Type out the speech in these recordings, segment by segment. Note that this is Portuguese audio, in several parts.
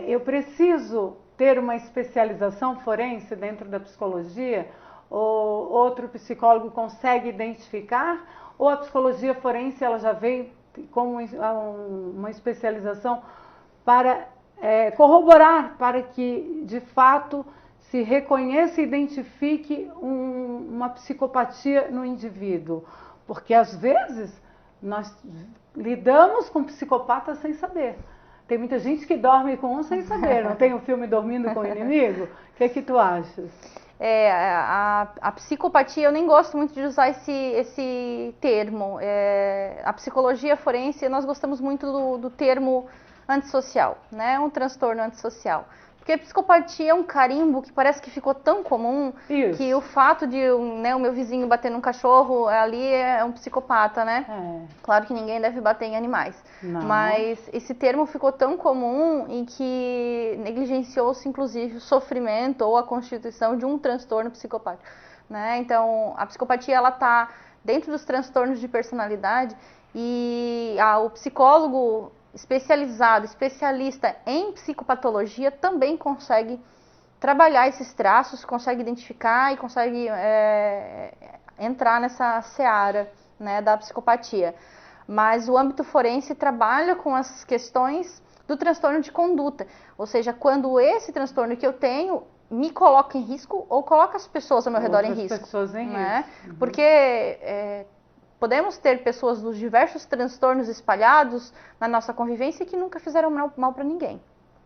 Eu preciso ter uma especialização forense dentro da psicologia? Ou outro psicólogo consegue identificar? Ou a psicologia forense ela já veio com uma especialização para corroborar, para que de fato se reconheça e identifique uma psicopatia no indivíduo? Porque às vezes nós lidamos com psicopatas sem saber. Tem muita gente que dorme com um sem saber. Não tem o filme Dormindo com o Inimigo? O que tu achas? A psicopatia, eu nem gosto muito de usar esse termo. A psicologia forense, nós gostamos muito do termo antissocial, né? Um transtorno antissocial. Porque a psicopatia é um carimbo que parece que ficou tão comum. Isso. Que o fato de o meu vizinho bater num cachorro ali é um psicopata, né? Claro que ninguém deve bater em animais. Não. Mas esse termo ficou tão comum e que negligenciou-se inclusive o sofrimento ou a constituição de um transtorno psicopático, né? Então a psicopatia ela está dentro dos transtornos de personalidade e o psicólogo especializado, especialista em psicopatologia também consegue trabalhar esses traços, consegue identificar e consegue entrar nessa seara, né, da psicopatia. Mas o âmbito forense trabalha com as questões do transtorno de conduta, ou seja, quando esse transtorno que eu tenho me coloca em risco ou coloca as pessoas ao meu redor em risco. Pessoas em né? risco. Uhum. Porque podemos ter pessoas dos diversos transtornos espalhados na nossa convivência que nunca fizeram mal para ninguém.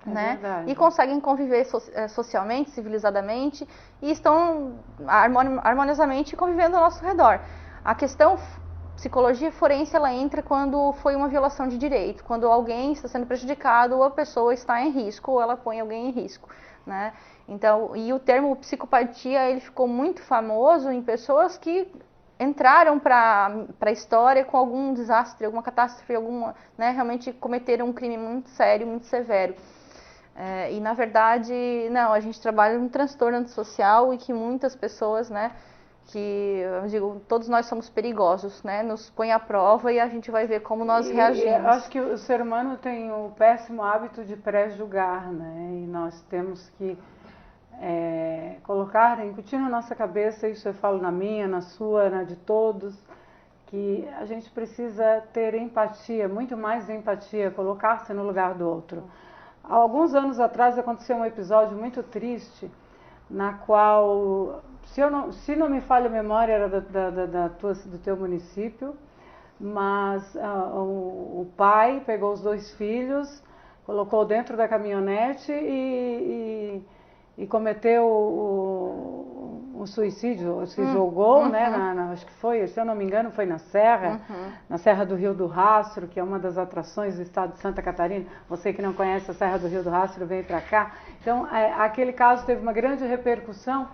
Né? Verdade. E conseguem conviver socialmente, civilizadamente e estão harmoniosamente convivendo ao nosso redor. A questão psicologia forense ela entra quando foi uma violação de direito, quando alguém está sendo prejudicado ou a pessoa está em risco ou ela põe alguém em risco. Né? Então, e o termo psicopatia ele ficou muito famoso em pessoas que entraram para a história com algum desastre, alguma catástrofe, né, realmente cometeram um crime muito sério, muito severo. E na verdade, não, a gente trabalha um transtorno antissocial e que muitas pessoas, né, que eu digo, todos nós somos perigosos, né, nos põe à prova e a gente vai ver como nós reagimos. Eu acho que o ser humano tem o péssimo hábito de pré-julgar, né, e nós temos que colocar, incutir na nossa cabeça, isso eu falo na minha, na sua, na de todos, que a gente precisa ter empatia, muito mais empatia, colocar-se no lugar do outro. Há alguns anos atrás aconteceu um episódio muito triste, na qual, se não me falha a memória, era do teu município, mas o pai pegou os 2 filhos, colocou dentro da caminhonete e cometeu o suicídio, se jogou, né, acho que foi, se eu não me engano, foi na Serra do Rio do Rastro, que é uma das atrações do estado de Santa Catarina. Você que não conhece a Serra do Rio do Rastro, vem para cá. Então, aquele caso teve uma grande repercussão.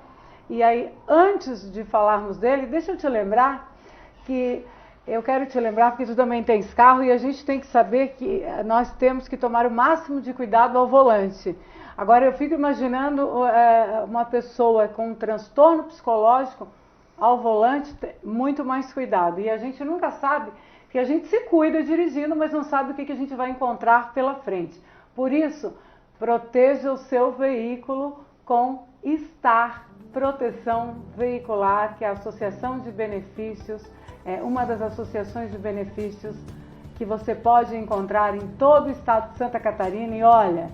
E aí, antes de falarmos dele, deixa eu te lembrar que eu quero te lembrar, porque tu também tens carro e a gente tem que saber que nós temos que tomar o máximo de cuidado ao volante. Agora eu fico imaginando uma pessoa com um transtorno psicológico ao volante, muito mais cuidado. E a gente nunca sabe, que a gente se cuida dirigindo, mas não sabe o que a gente vai encontrar pela frente. Por isso, proteja o seu veículo com Star Proteção Veicular, que é a Associação de Benefícios, uma das associações de benefícios que você pode encontrar em todo o estado de Santa Catarina. E olha,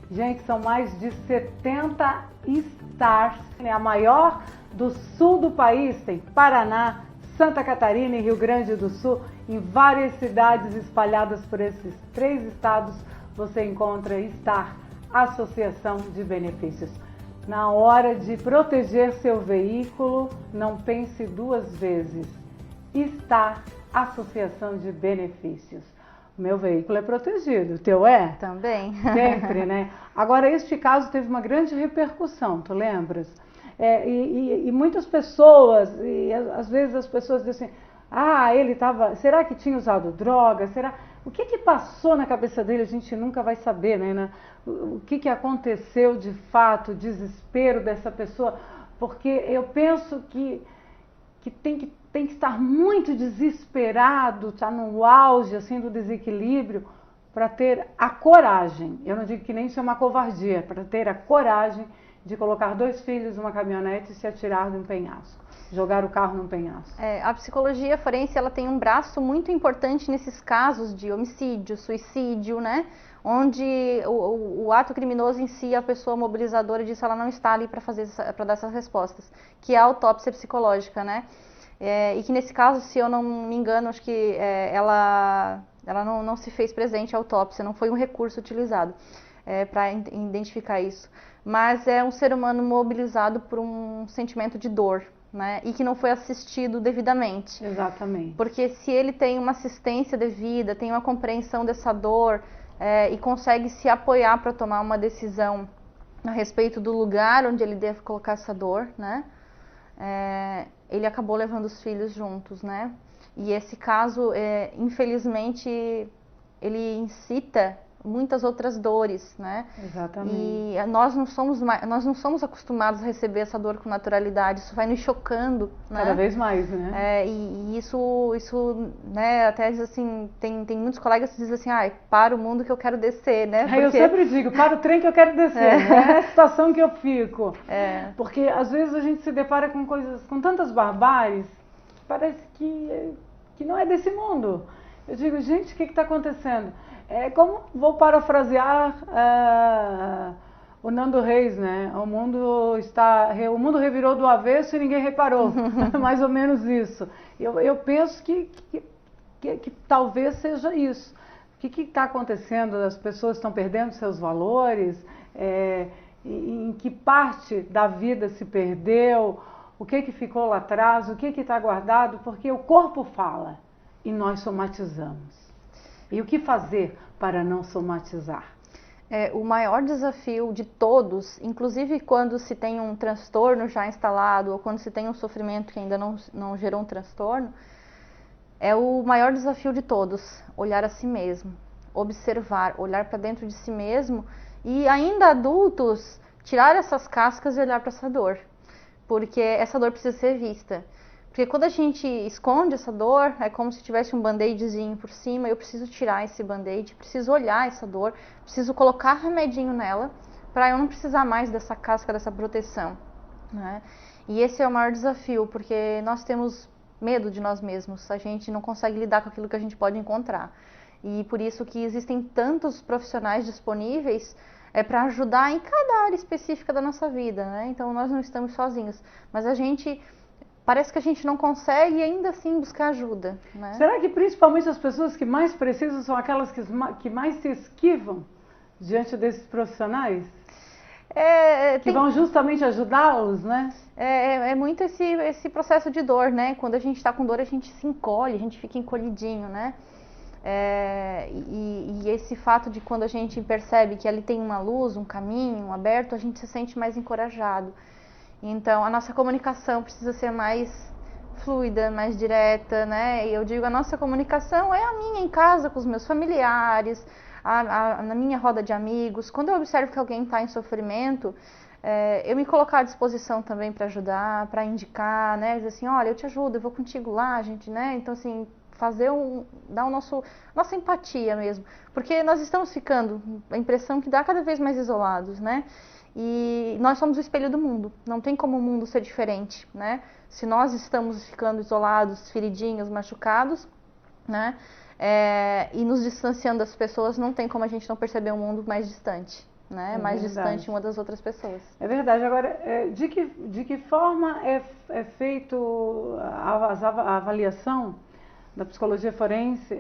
gente, são mais de 70 Stars, a maior do sul do país, tem Paraná, Santa Catarina e Rio Grande do Sul, em várias cidades espalhadas por esses 3 estados, você encontra Star, Associação de Benefícios. Na hora de proteger seu veículo, não pense 2 vezes. Star, Associação de Benefícios. Meu veículo é protegido, o teu é? Também. Sempre, né? Agora, este caso teve uma grande repercussão, tu lembras? E muitas pessoas, e às vezes as pessoas dizem assim, ele estava, será que tinha usado droga? O que passou na cabeça dele? A gente nunca vai saber, né? O que aconteceu de fato, o desespero dessa pessoa, porque eu penso que tem que estar muito desesperado, está no auge assim do desequilíbrio, para ter a coragem, eu não digo que nem isso é uma covardia, para ter a coragem de colocar 2 filhos numa caminhonete e se atirar de um penhasco, jogar o carro num penhasco? A psicologia forense, ela tem um braço muito importante nesses casos de homicídio, suicídio, né? Onde o ato criminoso em si, a pessoa mobilizadora disso, ela não está ali para dar essas respostas, que é a autópsia psicológica, né? E que nesse caso, se eu não me engano, acho que ela não se fez presente a autópsia, não foi um recurso utilizado para identificar isso. Mas é um ser humano mobilizado por um sentimento de dor, né? E que não foi assistido devidamente. Exatamente. Porque se ele tem uma assistência devida, tem uma compreensão dessa dor e consegue se apoiar para tomar uma decisão a respeito do lugar onde ele deve colocar essa dor, né? Ele acabou levando os filhos juntos, né? E esse caso, infelizmente, ele incita muitas outras dores, né? Exatamente. E nós não somos acostumados a receber essa dor com naturalidade, isso vai nos chocando, né? Cada vez mais, né? E isso, né, até diz assim, tem muitos colegas que dizem assim, para o mundo que eu quero descer, né? Porque... Eu sempre digo, para o trem que eu quero descer, né? É a situação que eu fico. Porque às vezes a gente se depara com coisas, com tantas barbáries, parece que não é desse mundo. Eu digo, gente, o que está acontecendo? Vou parafrasear o Nando Reis, né? O mundo revirou do avesso e ninguém reparou. Mais ou menos isso. Eu penso que talvez seja isso. O que está acontecendo? As pessoas estão perdendo seus valores? Em que parte da vida se perdeu? O que ficou lá atrás? O que está guardado? Porque o corpo fala e nós somatizamos. E o que fazer para não somatizar? O maior desafio de todos, inclusive quando se tem um transtorno já instalado ou quando se tem um sofrimento que ainda não gerou um transtorno, é o maior desafio de todos, olhar a si mesmo, observar, olhar para dentro de si mesmo e ainda adultos, tirar essas cascas e olhar para essa dor, porque essa dor precisa ser vista. Porque quando a gente esconde essa dor, é como se tivesse um band-aidzinho por cima, eu preciso tirar esse band-aid, preciso olhar essa dor, preciso colocar remedinho nela, para eu não precisar mais dessa casca, dessa proteção, né? E esse é o maior desafio, porque nós temos medo de nós mesmos, a gente não consegue lidar com aquilo que a gente pode encontrar. E por isso que existem tantos profissionais disponíveis para ajudar em cada área específica da nossa vida, né? Então nós não estamos sozinhos, mas parece que a gente não consegue ainda assim buscar ajuda, né? Será que principalmente as pessoas que mais precisam são aquelas que mais se esquivam diante desses profissionais? Que vão justamente ajudá-los, né? É muito esse processo de dor, né? Quando a gente está com dor, a gente se encolhe, a gente fica encolhidinho, né? E esse fato de quando a gente percebe que ali tem uma luz, um caminho aberto, a gente se sente mais encorajado. Então, a nossa comunicação precisa ser mais fluida, mais direta, né? E eu digo, a nossa comunicação é a minha em casa, com os meus familiares, na minha roda de amigos. Quando eu observo que alguém está em sofrimento, eu me colocar à disposição também para ajudar, para indicar, né? Dizer assim, olha, eu te ajudo, eu vou contigo lá, gente, né? Então, assim, dar nossa empatia mesmo. Porque nós estamos ficando, a impressão que dá cada vez mais isolados, né? E nós somos o espelho do mundo, não tem como o mundo ser diferente, né? Se nós estamos ficando isolados, feridinhos, machucados, né? E nos distanciando das pessoas, não tem como a gente não perceber um mundo mais distante, né? Mais distante uma das outras pessoas. É verdade. Agora, de que forma é feito a avaliação da psicologia forense?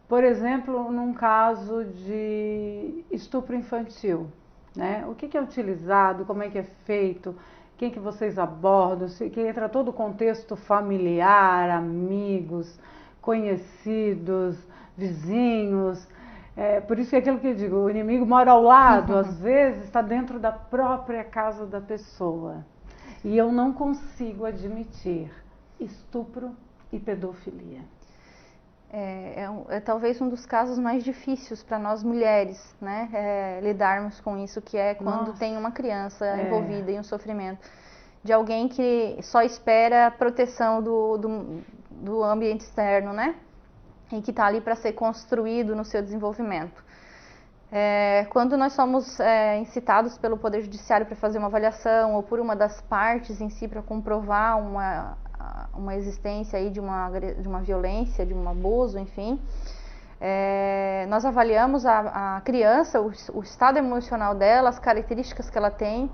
Por exemplo, num caso de estupro infantil. Né? O que é utilizado, como é que é feito, quem que vocês abordam, que entra todo o contexto familiar, amigos, conhecidos, vizinhos. Por isso é aquilo que eu digo, o inimigo mora ao lado, às vezes está dentro da própria casa da pessoa. E eu não consigo admitir estupro e pedofilia. Talvez um dos casos mais difíceis para nós mulheres, né, lidarmos com isso, que é quando tem uma criança envolvida em um sofrimento de alguém que só espera a proteção do ambiente externo, né? e que está ali para ser construído no seu desenvolvimento. Quando nós somos incitados pelo Poder Judiciário para fazer uma avaliação ou por uma das partes em si para comprovar uma existência aí de uma violência, de um abuso, enfim, nós avaliamos a criança, o estado emocional dela, as características que ela tem.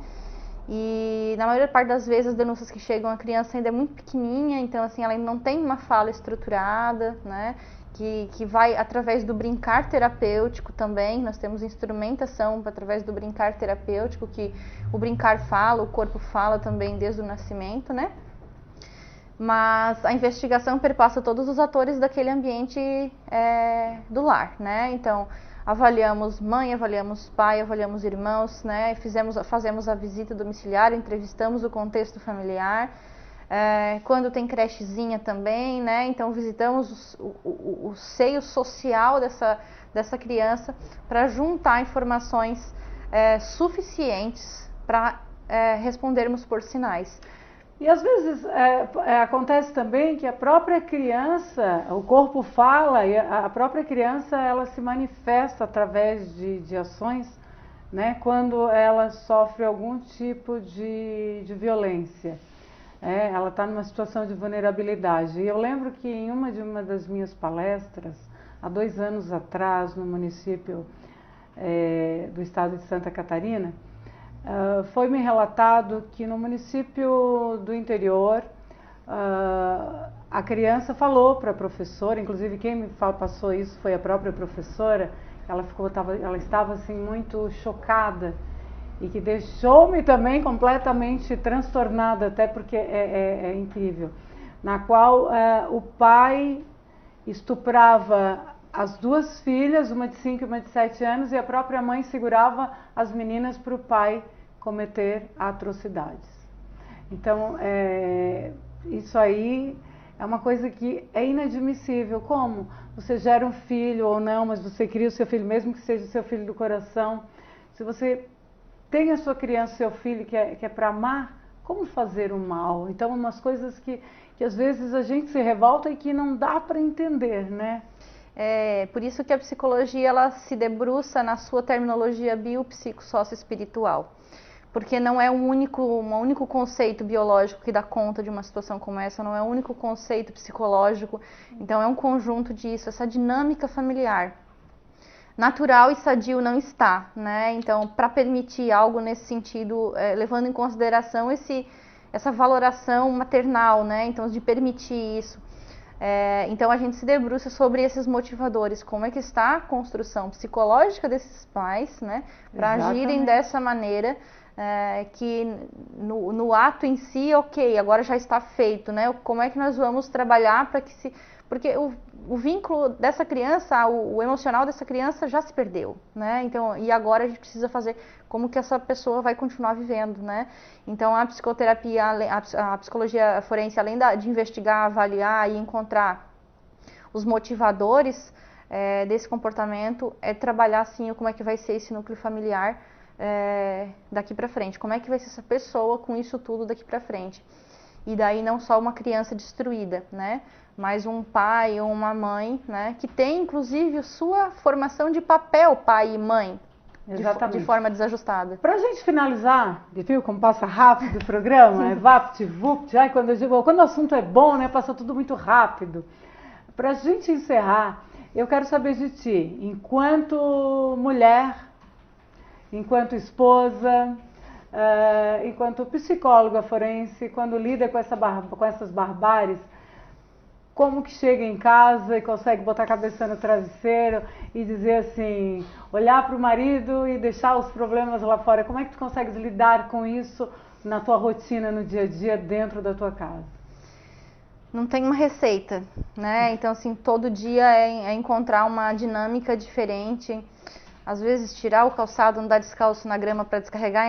E na maior parte das vezes as denúncias que chegam, a criança ainda é muito pequenininha, então assim, ela ainda não tem uma fala estruturada, né? Que vai através do brincar terapêutico também. Nós temos instrumentação através do brincar terapêutico, que o brincar fala, o corpo fala também desde o nascimento, né? Mas a investigação perpassa todos os atores daquele ambiente do lar, né? Então, avaliamos mãe, avaliamos pai, avaliamos irmãos, né? Fazemos a visita domiciliar, entrevistamos o contexto familiar. Quando tem crechezinha também, né? Então visitamos o seio social dessa criança para juntar informações suficientes para respondermos por sinais. E às vezes acontece também que a própria criança, o corpo fala e a própria criança ela se manifesta através de ações, né, quando ela sofre algum tipo de violência. Ela está numa situação de vulnerabilidade. E eu lembro que em uma das minhas palestras, há 2 anos atrás, no município do estado de Santa Catarina, foi-me relatado que no município do interior, a criança falou para a professora, inclusive quem me passou isso foi a própria professora, ela estava assim muito chocada e que deixou-me também completamente transtornada, até porque é incrível, na qual o pai estuprava as 2 filhas, uma de 5 e uma de 7 anos, e a própria mãe segurava as meninas para o pai cometer atrocidades. Então, isso aí é uma coisa que é inadmissível. Como? Você gera um filho ou não, mas você cria o seu filho, mesmo que seja o seu filho do coração. Se você tem a sua criança, seu filho, que é para amar, como fazer o mal? Então, umas coisas que às vezes a gente se revolta e que não dá para entender, né? Por isso que a psicologia ela se debruça na sua terminologia biopsicossocioespiritual. Porque não é um único conceito biológico que dá conta de uma situação como essa, não é um único conceito psicológico, então é um conjunto disso, essa dinâmica familiar. Natural e sadio não está, né? Então, para permitir algo nesse sentido, levando em consideração essa valoração maternal, né? Então, de permitir isso. Então, a gente se debruça sobre esses motivadores, como é que está a construção psicológica desses pais, né? Para agirem dessa maneira. Que no ato em si, ok, agora já está feito, né? Como é que nós vamos trabalhar para que porque o vínculo dessa criança, o emocional dessa criança já se perdeu, né? Então, e agora a gente precisa fazer como que essa pessoa vai continuar vivendo, né? Então, a psicoterapia, a psicologia forense, além de investigar, avaliar e encontrar os motivadores desse comportamento, é trabalhar, assim, como é que vai ser esse núcleo familiar daqui para frente, como é que vai ser essa pessoa com isso tudo daqui para frente. E daí não só uma criança destruída, né, mas um pai ou uma mãe, né, que tem inclusive sua formação de papel pai e mãe, de forma desajustada. Para a gente finalizar, viu como passa rápido o programa, vapt-vupt, quando o assunto é bom, né, passa tudo muito rápido. Para a gente encerrar, eu quero saber de ti, enquanto mulher, enquanto esposa, enquanto psicóloga forense, quando lida com essas barbáries, como que chega em casa e consegue botar a cabeça no travesseiro e dizer assim, olhar para o marido e deixar os problemas lá fora? Como é que tu consegues lidar com isso na tua rotina, no dia a dia, dentro da tua casa? Não tem uma receita, né? Então, assim, todo dia é encontrar uma dinâmica diferente. Às vezes tirar o calçado, andar descalço na grama para descarregar